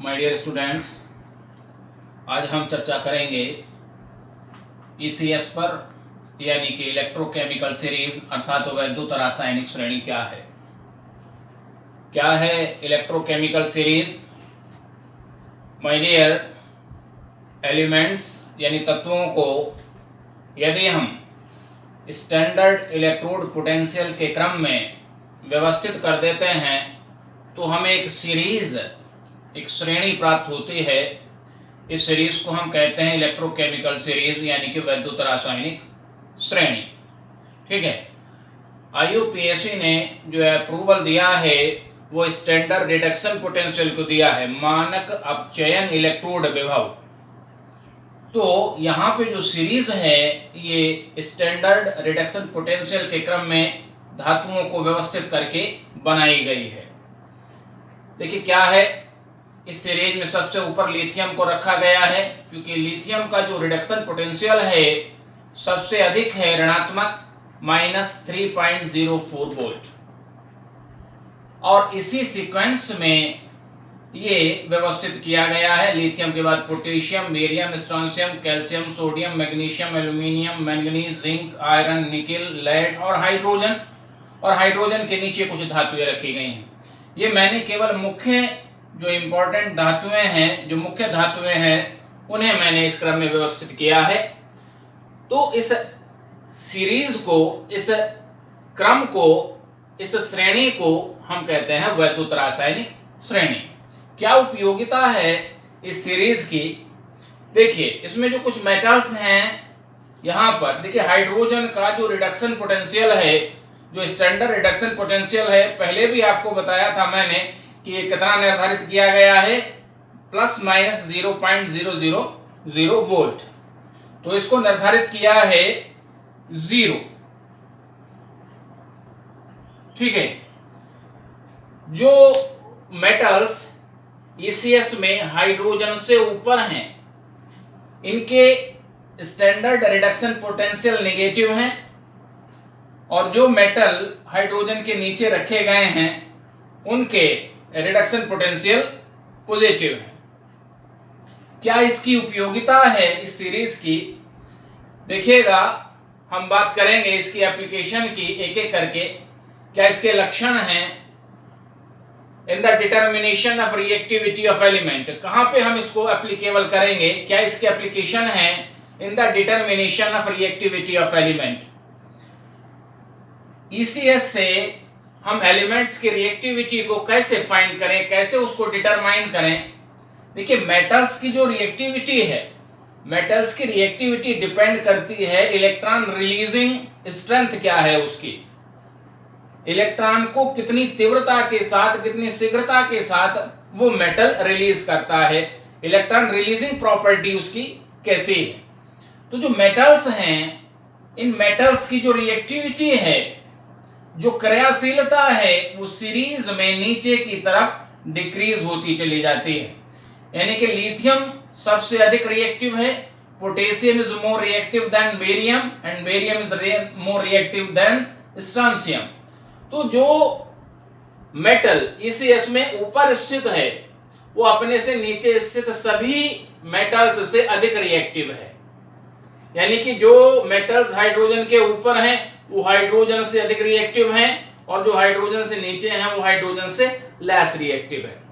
My dear students, आज हम चर्चा करेंगे ईसीएस पर, यानी कि इलेक्ट्रोकेमिकल सीरीज अर्थात वैद्युत रासायनिक श्रेणी क्या है electrochemical series. My dear, elements यानी तत्वों को यदि हम स्टैंडर्ड इलेक्ट्रोड पोटेंशियल के क्रम में व्यवस्थित कर देते हैं तो हमें एक श्रेणी प्राप्त होती है। इस सीरीज को हम कहते हैं इलेक्ट्रोकेमिकल सीरीज, यानी कि वैद्युत रासायनिक श्रेणी। ठीक है, आईयूपीएसी ने जो अप्रूवल दिया है वो स्टैंडर्ड रिडक्शन पोटेंशियल को दिया है, मानक अपचयन इलेक्ट्रोड विभव। तो यहाँ पे जो सीरीज है ये स्टैंडर्ड रिडक्शन पोटेंशियल के क्रम में धातुओं को व्यवस्थित करके बनाई गई है। देखिए क्या है, इस सीरीज में सबसे ऊपर लिथियम को रखा गया है, क्योंकि लिथियम का जो रिडक्शन पोटेंशियल है सबसे अधिक है, ऋणात्मक -3.04 वोल्ट। और इसी सीक्वेंस में ये व्यवस्थित किया गया है। लिथियम के बाद potassium, barium, strontium, calcium, sodium, magnesium, aluminium, manganese, zinc, iron, nickel, lead और हाइड्रोजन। और हाइड्रोजन के नीचे कुछ धातुएं रखी गई हैं। ये मैंने केवल मुख्य जो इम्पोर्टेंट धातुएं हैं, जो मुख्य धातुएं हैं, उन्हें मैंने इस क्रम में व्यवस्थित किया है। तो इस सीरीज को, इस क्रम को, इस श्रेणी को हम कहते हैं वैद्युत रासायनिक श्रेणी। क्या उपयोगिता है इस सीरीज की? देखिए इसमें जो कुछ मेटल्स हैं, यहाँ पर देखिए हाइड्रोजन का जो रिडक्शन पोटेंशियल है, जो स्टैंडर्ड रिडक्शन पोटेंशियल है, पहले भी आपको बताया था मैंने कि ये कितना निर्धारित किया गया है, ±0.000 वोल्ट। तो इसको निर्धारित किया है 0। ठीक है, जो मेटल्स ईसीएस में हाइड्रोजन से ऊपर हैं इनके स्टैंडर्ड रिडक्शन पोटेंशियल नेगेटिव हैं, और जो मेटल हाइड्रोजन के नीचे रखे गए हैं उनके रिडक्शन पोटेंशियल पॉजिटिव है। क्या इसकी उपयोगिता है इस सीरीज की? देखिएगा, हम बात करेंगे इसकी एप्लीकेशन की एक एक करके। क्या इसके लक्षण हैं? In the determination of reactivity of element, कहां पे हम इसको एप्लीकेबल करेंगे? क्या इसके एप्लीकेशन है? In the determination of reactivity of element. ECS से हम एलिमेंट्स की रिएक्टिविटी को कैसे फाइंड करें, कैसे उसको डिटरमाइन करें? देखिए मेटल्स की जो रिएक्टिविटी है, मेटल्स की रिएक्टिविटी डिपेंड करती है इलेक्ट्रॉन रिलीजिंग स्ट्रेंथ क्या है उसकी। इलेक्ट्रॉन को कितनी तीव्रता के साथ, कितनी शीघ्रता के साथ वो मेटल रिलीज करता है, इलेक्ट्रॉन रिलीजिंग प्रॉपर्टी उसकी कैसी है। तो जो मेटल्स हैं, इन मेटल्स की जो रिएक्टिविटी है, जो क्रियाशीलता है, वो सीरीज में नीचे की तरफ डिक्रीज होती चली जाती है। यानी कि लिथियम सबसे अधिक रिएक्टिव है, potassium is more reactive then barium, and barium is more reactive then strontium. तो जो मेटल ईसीएस में ऊपर स्थित है वो अपने से नीचे स्थित सभी मेटल्स से अधिक रिएक्टिव है। यानी कि जो मेटल्स हाइड्रोजन के ऊपर हैं वो हाइड्रोजन से अधिक रिएक्टिव हैं, और जो हाइड्रोजन से नीचे हैं वो हाइड्रोजन से लेस रिएक्टिव है।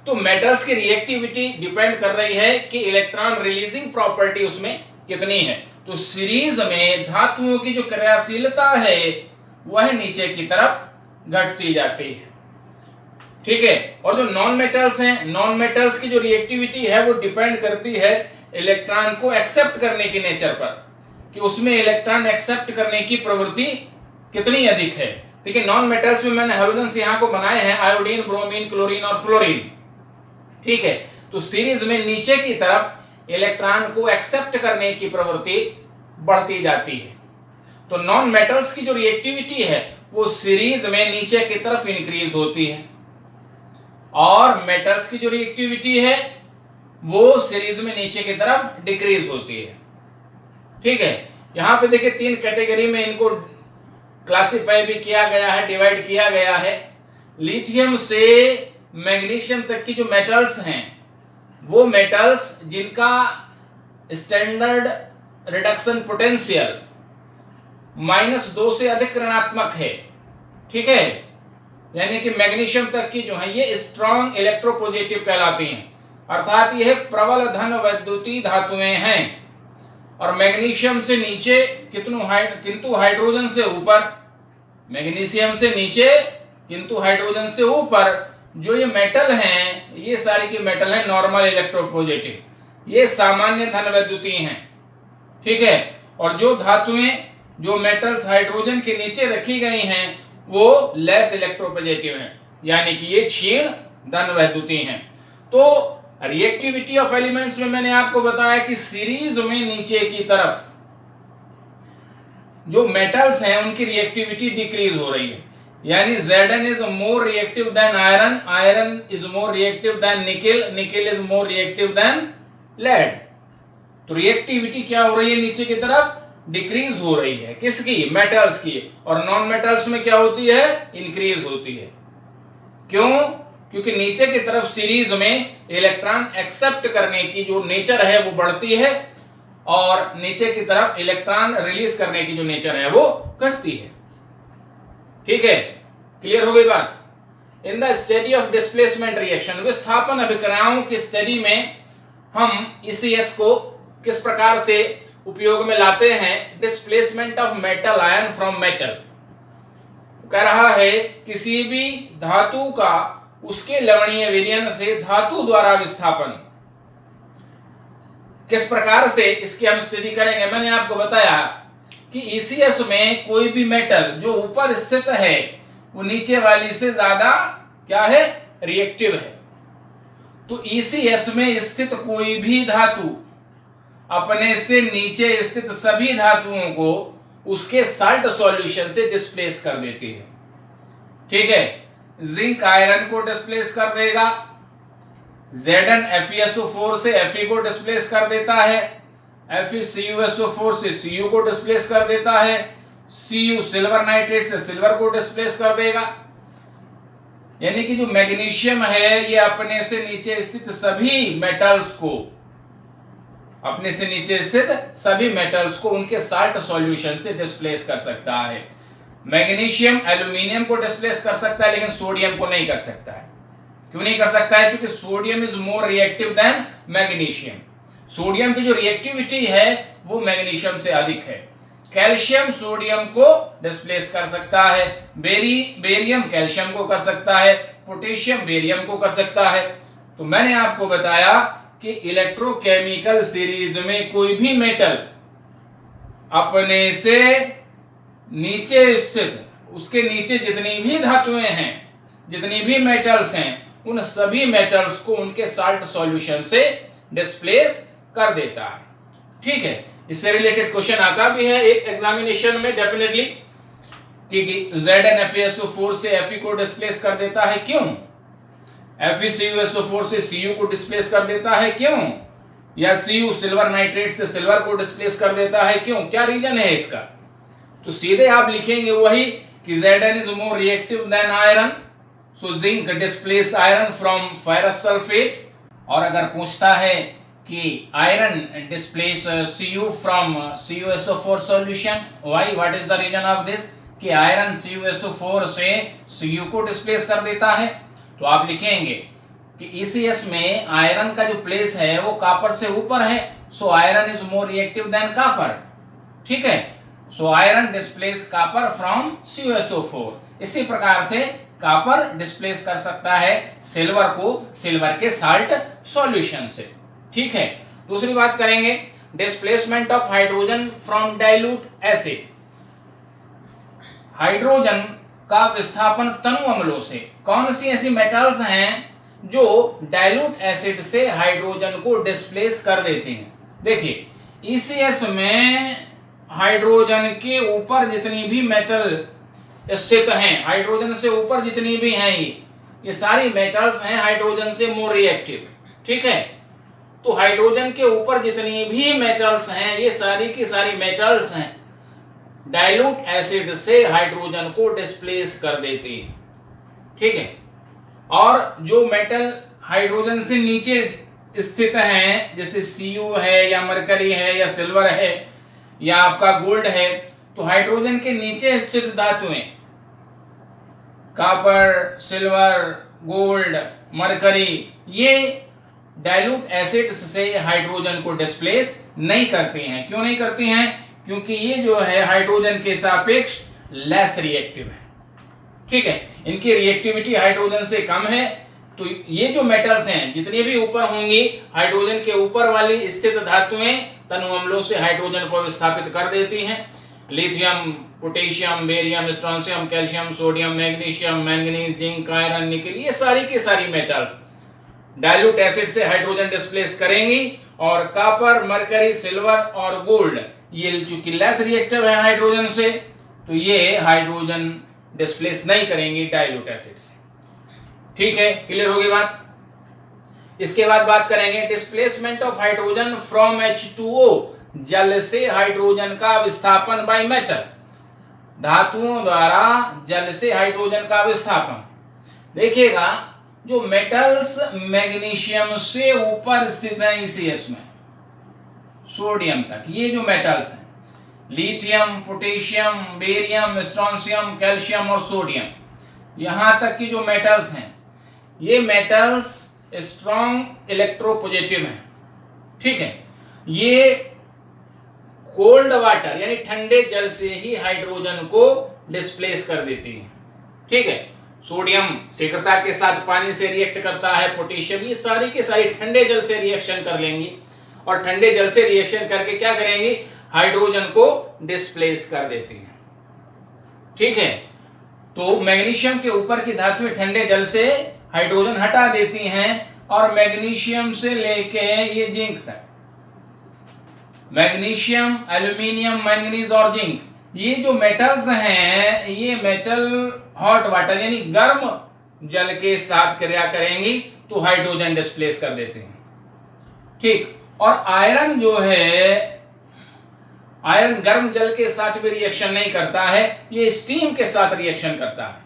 तो मेटल्स की रिएक्टिविटी डिपेंड कर रही है कि इलेक्ट्रॉन रिलीजिंग प्रॉपर्टी उसमें कितनी है। तो सीरीज में धातुओं की जो क्रियाशीलता है वह नीचे की तरफ घटती जाती है। ठीक है, और जो नॉन मेटल्स हैं, नॉन मेटल्स की जो रिएक्टिविटी है वो डिपेंड करती है इलेक्ट्रॉन को एक्सेप्ट करने की नेचर पर, कि उसमें इलेक्ट्रॉन एक्सेप्ट करने की प्रवृत्ति कितनी अधिक है। देखिए नॉन मेटल्स में मैंने हैलोजेंस यहाँ को बनाए हैं, आयोडीन, ब्रोमीन, क्लोरीन और फ्लोरीन। ठीक है, तो सीरीज में नीचे की तरफ इलेक्ट्रॉन को एक्सेप्ट करने की प्रवृत्ति बढ़ती जाती है। तो नॉन मेटल्स की जो रिएक्टिविटी है वो सीरीज में नीचे की तरफ इंक्रीज होती है, और मेटल्स की जो रिएक्टिविटी है वो सीरीज में नीचे की तरफ डिक्रीज होती है। ठीक है, यहां पे देखिए 3 कैटेगरी में इनको क्लासिफाई भी किया गया है, डिवाइड किया गया है। लिथियम से मैग्नीशियम तक की जो मेटल्स हैं वो मेटल्स जिनका स्टैंडर्ड रिडक्शन पोटेंशियल -2 से अधिक ऋणात्मक है, ठीक है, यानी कि मैग्नीशियम तक की जो है ये स्ट्रॉन्ग इलेक्ट्रोपॉजिटिव कहलाती हैं, अर्थात यह प्रबल धन वैद्युतीय धातुएं हैं। और मैग्नीशियम से नीचे किंतु हाइड्रोजन से ऊपर, मैग्नीशियम से नीचे किंतु हाइड्रोजन से ऊपर जो ये मेटल हैं, ये सारी की मेटल है नॉर्मल इलेक्ट्रोपॉजिटिव, ये सामान्य धन वैद्युतीय हैं, ठीक है। और जो धातुएं, जो मेटल्स हाइड्रोजन के नीचे रखी गई हैं वो लेस इलेक्ट्रोपॉजिटिव हैं, यानी कि ये क्षीण धन वैद्युतीय हैं। तो रिएक्टिविटी ऑफ एलिमेंट्स में मैंने आपको बताया कि सीरीज में नीचे की तरफ जो मेटल्स हैं उनकी रिएक्टिविटी डिक्रीज हो रही है, यानी Zn is more reactive than iron, iron is more reactive than nickel, nickel is more reactive than lead. तो रिएक्टिविटी क्या हो रही है, नीचे की तरफ डिक्रीज हो रही है, किसकी, मेटल्स की। और नॉन मेटल्स में क्या होती है, इंक्रीज होती है। क्यों? क्योंकि नीचे की तरफ सीरीज में इलेक्ट्रॉन एक्सेप्ट करने की जो नेचर है वो बढ़ती है और नीचे की तरफ इलेक्ट्रॉन रिलीज करने की जो नेचर है वो घटती है, ठीक है। क्लियर हो गई बात। In the study of displacement reaction, विस्थापन अभिक्रियाओं की स्टडी में हम ECS को किस प्रकार से उपयोग में लाते हैं। Displacement of metal ion from metal, कह रहा है किसी भी धातु का उसके लवणीय विलयन से धातु द्वारा विस्थापन किस प्रकार से, इसकी हम स्टडी करेंगे। मैंने आपको बताया कि ECS में कोई भी मेटल जो ऊपर स्थित है वो नीचे वाली से ज्यादा क्या है, रिएक्टिव है। तो ECS में स्थित कोई भी धातु अपने से नीचे स्थित सभी धातुओं को उसके साल्ट सॉल्यूशन से डिस्प्लेस कर देती है, ठीक है। जिंक आयरन को डिस्प्लेस कर देगा, Zn FeSO4 से Fe को डिस्प्लेस कर देता है, FeCuSO4 से Cu को डिस्प्लेस कर देता है, Cu सिल्वर नाइट्रेट से सिल्वर को डिस्प्लेस कर देगा। यानी कि जो मैग्नीशियम है ये अपने से नीचे स्थित सभी मेटल्स को, अपने से नीचे स्थित सभी मेटल्स को उनके साल्ट सॉल्यूशन से डिस्प्लेस कर सकता है। मैग्नीशियम एल्यूमिनियम को डिस्प्लेस कर सकता है लेकिन सोडियम को नहीं कर सकता है। क्यों नहीं कर सकता है? क्योंकि sodium is more reactive then magnesium. Sodium की जो रिएक्टिविटी है वो मैग्नीशियम से अधिक है। कैल्शियम सोडियम को डिस्प्लेस कर सकता है, बेरियम कैल्शियम को कर सकता है, पोटेशियम बेरियम को कर सकता है। तो मैंने आपको बताया कि इलेक्ट्रोकेमिकल सीरीज में कोई भी मेटल अपने से नीचे स्थित, उसके नीचे जितनी भी धातुएं हैं, जितनी भी मेटल्स हैं, उन सभी मेटल्स को उनके साल्ट सॉल्यूशन से डिस्प्लेस कर देता है। ठीक है, इससे रिलेटेड क्वेश्चन आता भी है एक एग्जामिनेशन में डेफिनेटली कि ZnFeSO4 से Fe को डिस्प्लेस कर देता है, क्यों? FeCuSO4 से Cu को डिस्प्लेस कर देता है, क्यों? या Cu सिल्वर नाइट्रेट से सिल्वर को डिस्प्लेस कर देता है, क्यों? क्या रीजन है इसका? तो सीधे आप लिखेंगे वही कि Zn is more reactive than iron, so zinc displace iron from ferrous sulphate. और अगर पूछता है कि iron displace Cu from CuSO4 solution, why, what is the reason of this? कि आयरन CuSO4 से Cu को डिस्प्लेस कर देता है। तो आप लिखेंगे कि ECS में आयरन का जो प्लेस है वो कॉपर से ऊपर है, so iron is more reactive than copper. ठीक है, so iron displace copper from CuSO4। इसी प्रकार से कॉपर डिस्प्लेस कर सकता है सिल्वर को सिल्वर के साल्ट सॉल्यूशन से। ठीक है, दूसरी बात करेंगे displacement of hydrogen from dilute acid. Hydrogen का विस्थापन तनु अम्लों से। कौन सी ऐसी मेटल्स हैं जो डाइल्यूट एसिड से हाइड्रोजन को डिस्प्लेस कर देते हैं? देखिए, ECS में हाइड्रोजन के ऊपर जितनी भी मेटल स्थित हैं, हाइड्रोजन से ऊपर जितनी भी हैं, ये सारी मेटल्स हैं हाइड्रोजन से मोर रिएक्टिव। ठीक है, तो हाइड्रोजन के ऊपर जितनी भी मेटल्स हैं ये सारी की सारी मेटल्स हैं डाइल्यूट एसिड से हाइड्रोजन को डिस्प्लेस कर देती है। ठीक है, और जो मेटल हाइड्रोजन से नीचे स्थित हैं, जैसे Cu है या मरकरी है या सिल्वर है या आपका गोल्ड है, तो हाइड्रोजन के नीचे स्थित धातुएं कॉपर, सिल्वर, गोल्ड, मरकरी, ये डाइल्यूट एसिड्स से हाइड्रोजन को डिस्प्लेस नहीं करती हैं। क्यों नहीं करती हैं? क्योंकि ये जो है हाइड्रोजन के सापेक्ष लेस रिएक्टिव है। ठीक है, इनकी रिएक्टिविटी हाइड्रोजन से कम है। तो ये जो मेटल्स हैं जितने भी ऊपर होंगी, हाइड्रोजन के ऊपर वाली स्थित धातुएं तनु अम्लों से हाइड्रोजन को विस्थापित कर देती हैं। Lithium, potassium, barium, strontium, calcium, sodium, magnesium, manganese, zinc, iron, निकल, ये सारी की सारी मेटल्स डाइल्यूट एसिड से हाइड्रोजन डिस्प्लेस करेंगी। और कॉपर, मरकरी, सिल्वर और गोल्ड ये चूंकि लेस रिएक्टिव है हाइड्रोजन से, तो ये हाइड्रोजन डिस्प्लेस नहीं करेंगी डाइल्यूट एसिड से। ठीक है, क्लियर होगी बात। इसके बाद बात करेंगे displacement of hydrogen from H2O, जल से हाइड्रोजन का विस्थापन बाय मेटल, धातुओं द्वारा जल से हाइड्रोजन का विस्थापन। देखिएगा, जो मेटल्स मैग्नीशियम से ऊपर स्थित हैं ECS में, सोडियम तक, ये जो मेटल्स हैं lithium, potassium, barium, strontium, calcium और सोडियम, यहां तक की जो मेटल्स हैं, ये मेटल्स स्ट्रॉन्ग इलेक्ट्रोपॉजिटिव हैं। ठीक है, ये कोल्ड वाटर यानी ठंडे जल से ही हाइड्रोजन को डिस्प्लेस कर देती है। ठीक है, सोडियम शीघ्रता के साथ पानी से रिएक्ट करता है, पोटेशियम, ये सारी की सारी ठंडे जल से रिएक्शन कर लेंगी और ठंडे जल से रिएक्शन करके क्या करेंगी, हाइड्रोजन को डिस्प्लेस कर देती हैं। ठीक है, तो मैग्नीशियम के ऊपर की धातुएं ठंडे जल से हाइड्रोजन हटा देती हैं और मैग्नीशियम से लेके ये जिंक तक, मैग्नीशियम, एल्यूमिनियम, मैंगनीज और जिंक, ये जो मेटल्स हैं, ये मेटल हॉट वाटर यानी गर्म जल के साथ क्रिया करेंगी तो हाइड्रोजन डिस्प्लेस कर देते हैं। ठीक, और आयरन जो है, आयरन गर्म जल के साथ भी रिएक्शन नहीं करता है, ये स्टीम के साथ रिएक्शन करता है।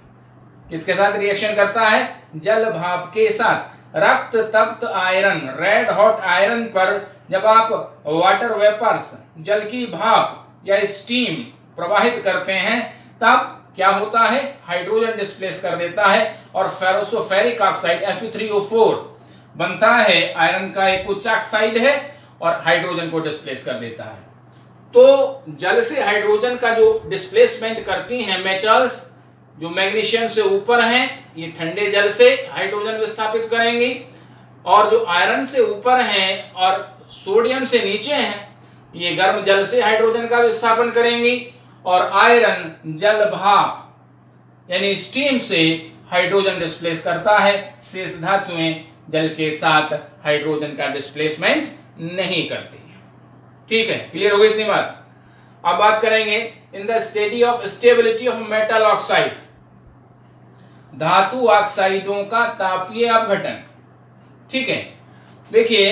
किसके साथ रिएक्शन करता है? जल भाप के साथ। रक्त तप्त आयरन, रेड हॉट आयरन पर जब आप वाटर वेपर्स, जल की भाप या स्टीम प्रवाहित करते हैं, तब क्या होता है, हाइड्रोजन डिस्प्लेस कर देता है और फेरोसोफेरिक ऑक्साइड Fe3O4 बनता है। आयरन का एक उच्च ऑक्साइड है और हाइड्रोजन को डिस्प्लेस कर देता है। तो जल से हाइड्रोजन का जो डिस्प्लेसमेंट करती हैं मेटल्स, जो मैग्नीशियम से ऊपर हैं, ये ठंडे जल से हाइड्रोजन विस्थापित करेंगी, और जो आयरन से ऊपर हैं और सोडियम से नीचे हैं, ये गर्म जल से हाइड्रोजन का विस्थापन करेंगी। और आयरन जल भाप यानी स्टीम से हाइड्रोजन डिस्प्लेस करता है। शेष धातुएं जल के साथ हाइड्रोजन का डिस्प्लेसमेंट नहीं करती है। ठीक है, क्लियर हो गई इतनी बात। अब बात करेंगे in the study of stability of metal oxide, धातु ऑक्साइडों का तापीय अपघटन। ठीक है, देखिए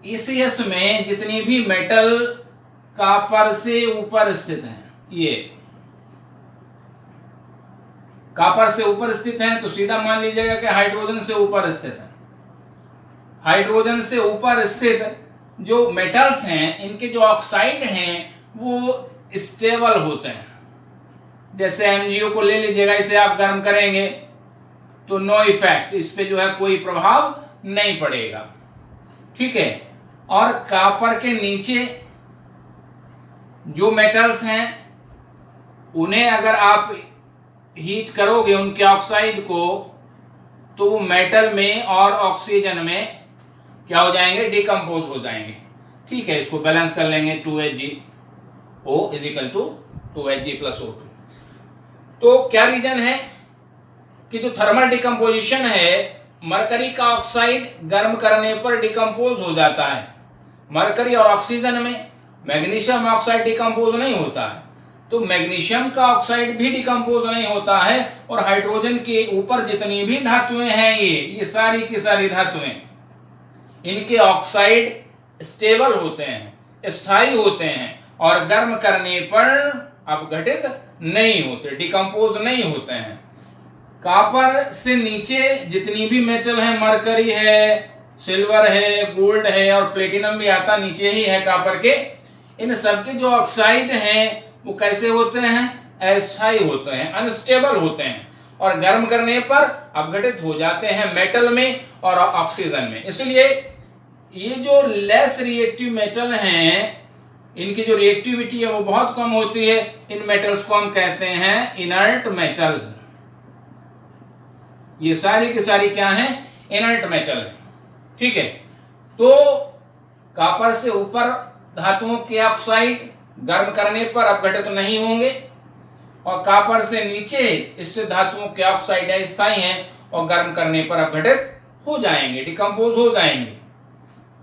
ECS में जितनी भी मेटल कॉपर से ऊपर स्थित हैं, ये कॉपर से ऊपर स्थित हैं, तो सीधा मान लीजिएगा कि हाइड्रोजन से ऊपर स्थित है। हाइड्रोजन से ऊपर स्थित जो मेटल्स हैं, इनके जो ऑक्साइड हैं वो स्टेबल होते हैं। जैसे MgO को ले लीजिएगा, इसे आप गर्म करेंगे तो नो इफेक्ट, इस पे जो है कोई प्रभाव नहीं पड़ेगा। ठीक है, और कॉपर के नीचे जो मेटल्स हैं, उन्हें अगर आप हीट करोगे उनके ऑक्साइड को, तो वो मेटल में और ऑक्सीजन में क्या हो जाएंगे, डिकम्पोज हो जाएंगे। ठीक है, इसको बैलेंस कर लेंगे, 2HgO = 2Hg + O2। तो क्या रीजन है कि जो थर्मल डिकम्पोजिशन है, मरकरी का ऑक्साइड गर्म करने पर डिकम्पोज हो जाता है। मरकरी और ऑक्सीजन में मैग्नीशियम ऑक्साइड डिकम्पोज नहीं होता है, तो मैग्नीशियम का ऑक्साइड भी डिकम्पोज नहीं होता है। और हाइड्रोजन के ऊपर जितनी भी धातुएं हैं, ये सारी की सारी धातुएं, इनके ऑक्साइड स्टेबल होते हैं, स्थायी होते हैं और गर्म करने पर अपघटित नहीं होते, डिकम्पोज नहीं होते हैं। कॉपर से नीचे जितनी भी मेटल है, मरकरी है, सिल्वर है, गोल्ड है और प्लेटिनम भी आता नीचे ही है कॉपर के, इन सबके जो ऑक्साइड हैं वो कैसे होते हैं? अस्थायी होते हैं, अनस्टेबल होते हैं और गर्म करने पर अपघटित हो जाते हैं मेटल में और ऑक्सीजन में। इसलिए ये जो लेस रिएक्टिव मेटल हैं, इनकी जो रिएक्टिविटी है वो बहुत कम होती है। इन मेटल्स को हम कहते हैं इनर्ट मेटल। ये सारी की सारी क्या है? इनर्ट मेटल है। ठीक है, तो कॉपर से ऊपर धातुओं के ऑक्साइड गर्म करने पर अपघटित नहीं होंगे और कॉपर से नीचे स्थित धातुओं के ऑक्साइड अस्थायी हैं और गर्म करने पर अपघटित हो जाएंगे, डिकम्पोज हो जाएंगे।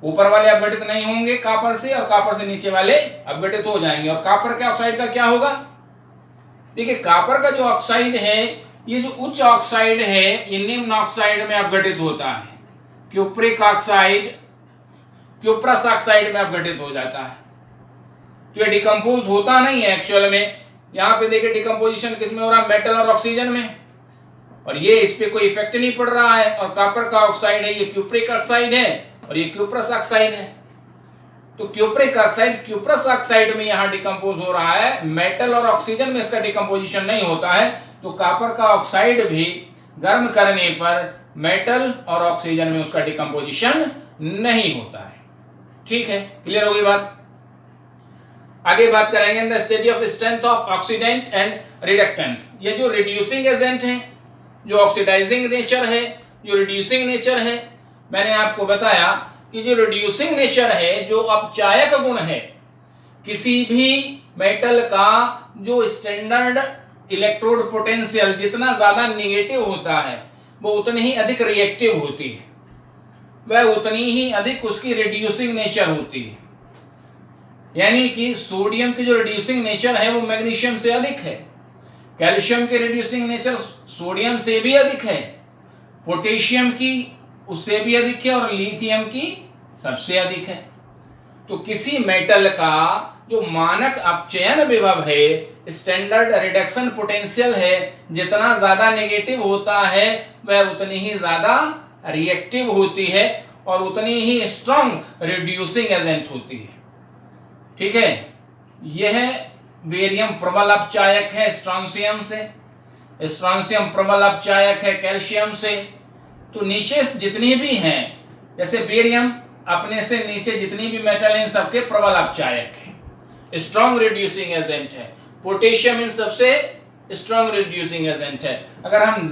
ऊपर वाले अपघटित नहीं होंगे कॉपर से और कॉपर से नीचे वाले अपघटित हो जाएंगे। और कॉपर के ऑक्साइड का क्या होगा? देखिए, कॉपर का जो ऑक्साइड है, ये जो उच्च ऑक्साइड है, ये निम्न ऑक्साइड में अपघटित होता है। क्यूप्रिक ऑक्साइड क्यूप्रस ऑक्साइड में अपघटित हो जाता है। तो ये डिकम्पोज होता नहीं है एक्चुअल में। यहाँ पे देखिए डिकम्पोजिशन किसमें हो रहा है? मेटल और ऑक्सीजन में। और ये इस पे कोई इफेक्ट नहीं पड़ रहा है। और कॉपर का ऑक्साइड है, ये क्यूप्रिक ऑक्साइड है और ये क्यूप्रस ऑक्साइड है। तो क्यूप्रिक ऑक्साइड क्यूप्रस ऑक्साइड में यहाँ डिकम्पोज हो रहा है, मेटल और ऑक्सीजन में इसका डिकम्पोजिशन नहीं होता है। तो कॉपर का ऑक्साइड भी गर्म करने पर मेटल और ऑक्सीजन में उसका डिकम्पोजिशन नहीं होता है। ठीक है, क्लियर हो गई बात? आगे बात करेंगे in the study of strength of oxidant and reductant. ये जो रिड्यूसिंग एजेंट है, जो ऑक्सीडाइजिंग नेचर है, जो रिड्यूसिंग नेचर है, मैंने आपको बताया कि जो रिड्यूसिंग नेचर है, जो अपचायक गुण है, किसी भी मेटल का जो स्टैंडर्ड इलेक्ट्रोड पोटेंशियल जितना ज्यादा निगेटिव होता है, वो उतनी ही अधिक रिएक्टिव होती है, वह उतनी ही अधिक उसकी रिड्यूसिंग नेचर होती है। यानी कि सोडियम की जो रिड्यूसिंग नेचर है वो मैग्नीशियम से अधिक है, कैल्शियम की रिड्यूसिंग नेचर सोडियम से भी अधिक है, पोटेशियम की उससे भी अधिक है और लिथियम की सबसे अधिक है। तो किसी मेटल का जो मानक अपचयन विभव है, स्टैंडर्ड रिडक्शन पोटेंशियल है, जितना ज्यादा नेगेटिव होता है वह उतनी ही ज्यादा रिएक्टिव होती है और उतनी ही स्ट्रॉन्ग रिड्यूसिंग एजेंट होती है। ठीक है, यह बेरियम प्रबल अपचायक है स्ट्रॉन्सियम से, स्ट्रॉन्सियम प्रबल अपचायक है कैल्शियम से। तो नीचे जितनी भी हैं, जैसे बेरियम अपने से नीचे जितनी भी मेटल हैं, इन सबके प्रबल अपचायक है, स्ट्रॉन्ग रिड्यूसिंग एजेंट है। पोटेशियम इन सबसे स्ट्रॉन्ग रिड्यूसिंग एजेंट है। अगर हम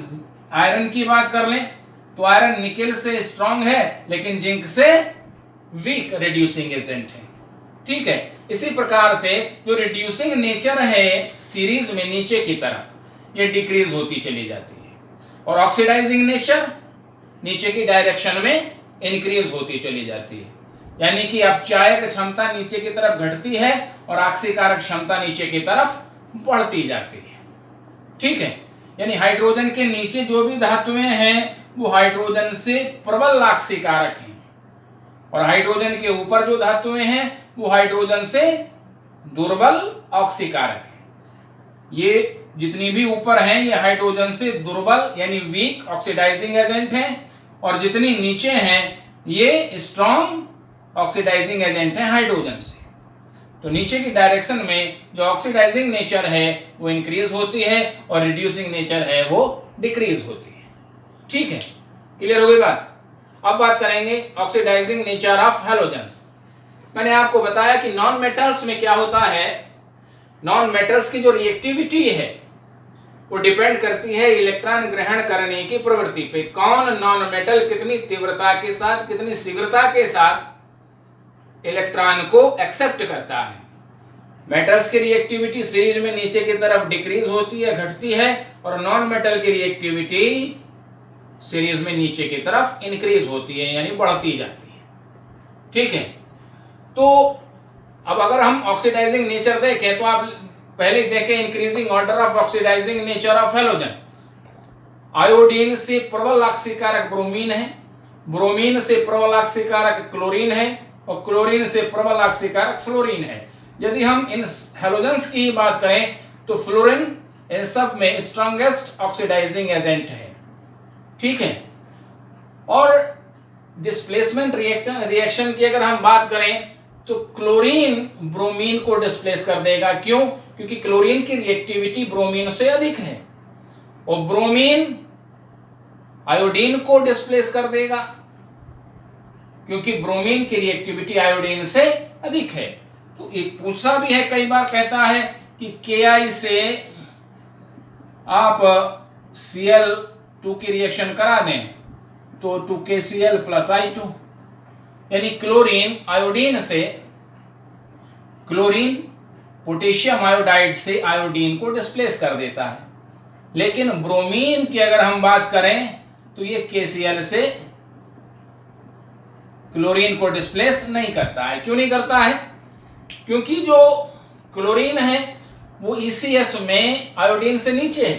आयरन की बात कर लें तो आयरन निकेल से स्ट्रॉन्ग है लेकिन जिंक से वीक रिड्यूसिंग एजेंट है। ठीक है, इसी प्रकार से जो रिड्यूसिंग नेचर है सीरीज में नीचे की तरफ ये डिक्रीज होती चली जाती है और ऑक्सीडाइजिंग नेचर नीचे की डायरेक्शन में इंक्रीज होती चली जाती है। यानी कि अपचायक क्षमता नीचे की तरफ घटती है और ऑक्सीकारक क्षमता नीचे की तरफ बढ़ती जाती है। ठीक है, यानी हाइड्रोजन के नीचे जो भी धातुएं हैं वो हाइड्रोजन से प्रबल ऑक्सीकारक हैं और हाइड्रोजन के ऊपर जो धातुएं हैं वो हाइड्रोजन से दुर्बल ऑक्सीकारक है। ये जितनी भी ऊपर हैं ये हाइड्रोजन से दुर्बल यानी वीक ऑक्सीडाइजिंग एजेंट हैं और जितनी नीचे हैं ये स्ट्रॉन्ग ऑक्सीडाइजिंग एजेंट हैं हाइड्रोजन से। तो नीचे की डायरेक्शन में जो ऑक्सीडाइजिंग नेचर है वो इंक्रीज होती है और रिड्यूसिंग नेचर है वो डिक्रीज होती है। ठीक है, क्लियर हो गई बात? अब बात करेंगे ऑक्सीडाइजिंग नेचर ऑफ हैलोजेंस। मैंने आपको बताया कि नॉन मेटल्स में क्या होता है, नॉन मेटल्स की जो रिएक्टिविटी है वो डिपेंड करती है इलेक्ट्रॉन ग्रहण करने की प्रवृत्ति पे। कौन नॉन मेटल कितनी तीव्रता के साथ, कितनी शीघ्रता के साथ इलेक्ट्रॉन को एक्सेप्ट करता है। मेटल्स की रिएक्टिविटी सीरीज में नीचे की तरफ डिक्रीज होती है, घटती है और नॉन मेटल की रिएक्टिविटी सीरीज में नीचे की तरफ इंक्रीज होती है यानी बढ़ती जाती है। ठीक है, तो अब अगर हम ऑक्सीडाइजिंग नेचर देखें तो आप पहले देखें increasing order of oxidising nature of halogen. Iodine से प्रबल ऑक्सीकारक ब्रोमीन है, ब्रोमीन से प्रबल ऑक्सीकारक क्लोरीन है और क्लोरीन से प्रबल ऑक्सीकारक फ्लोरीन है। यदि हम इन हैलोजेंस की बात करें तो फ्लोरीन इन सब में स्ट्रॉन्गेस्ट ऑक्सीडाइजिंग एजेंट है। ठीक है, और डिस्प्लेसमेंट रिएक्शन की अगर हम बात करें तो क्लोरीन ब्रोमीन को डिस्प्लेस कर देगा। क्यों? क्योंकि क्लोरीन की रिएक्टिविटी ब्रोमीन से अधिक है और ब्रोमीन आयोडीन को डिस्प्लेस कर देगा क्योंकि ब्रोमीन की रिएक्टिविटी आयोडीन से अधिक है। तो एक पूछा भी है, कई बार कहता है कि Ki से आप Cl2 की रिएक्शन करा दें तो 2KCl प्लस I2, यानी क्लोरीन आयोडीन से, क्लोरीन पोटेशियम आयोडाइड से आयोडीन को डिस्प्लेस कर देता है। लेकिन ब्रोमीन की अगर हम बात करें तो ये KCl से क्लोरीन को डिस्प्लेस नहीं करता है। क्यों नहीं करता है? क्योंकि जो क्लोरीन है वो ECS में आयोडीन से नीचे है,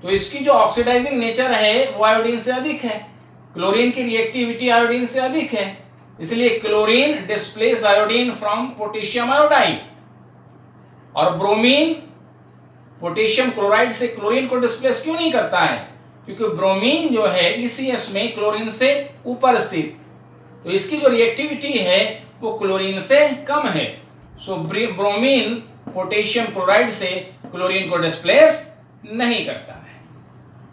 तो इसकी जो ऑक्सीडाइजिंग नेचर है वो आयोडीन से अधिक है, क्लोरीन की रिएक्टिविटी आयोडीन से अधिक है, इसलिए chlorine displace iodine from potassium iodide. और ब्रोमीन पोटेशियम क्लोराइड से क्लोरीन को डिस्प्लेस क्यों नहीं करता है? क्योंकि ब्रोमीन जो है ECS में क्लोरीन से ऊपर स्थित, तो इसकी जो रिएक्टिविटी है वो क्लोरीन से कम है। सो ब्रोमीन पोटेशियम क्लोराइड से क्लोरीन को डिस्प्लेस नहीं करता है।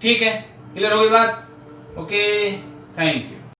ठीक है, क्लियर होगी बात? Okay, thank you.